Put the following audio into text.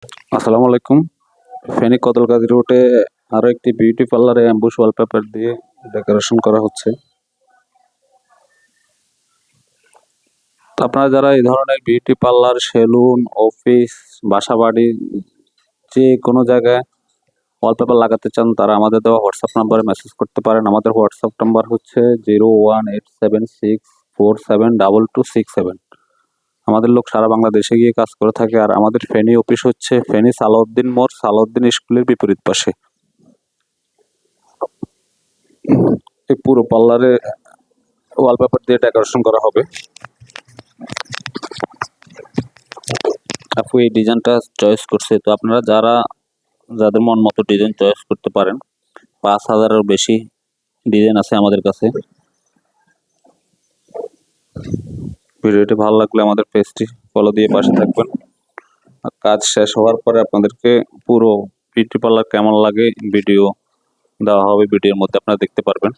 আসসালামু আলাইকুম। ফেনী কদলগাজী রোডে আরো একটি বিউটি পার্লারে অ্যাম্বুশ ওয়ালপেপার দিয়ে ডেকোরেশন করা হচ্ছে। তো আপনারা যারা এই ধরনের বিউটি পার্লার, সেলুন, অফিস, বাসাবাড়ি যে কোনো জায়গায় ওয়ালপেপার লাগাতে চান তারা আমাদের দেওয়া হোয়াটসঅ্যাপ নাম্বারে মেসেজ করতে পারেন। আমাদের হোয়াটসঅ্যাপ নাম্বার হচ্ছে 01876472267। আমাদের লোক সারা বাংলাদেশে গিয়ে কাজ করে থাকে। আর আমাদের ফেনী অফিস হচ্ছে ফেনী সালাউদ্দিন মোড়, সালাউদ্দিন স্কুলের বিপরীত পাশে। এই পুরো পার্লারে ওয়ালপেপার দিয়ে ডেকোরেশন করা হবে। আপু এই ডিজাইনটা চয়েস করছে, তো আপনারা যাদের মন মতো ডিজাইন চয়েস করতে পারেন। 5,000-এর বেশি ডিজাইন আছে আমাদের কাছে। ভিডিওটি ভালো লাগলে আমাদের পেজটি ফলো দিয়ে পাশে থাকবেন। আর কাজ শেষ হওয়ার পরে আপনাদেরকে পুরো বিউটি পার্লার কেমন লাগে ভিডিও দেওয়া হবে, ভিডিওর মধ্যে আপনারা দেখতে পারবেন।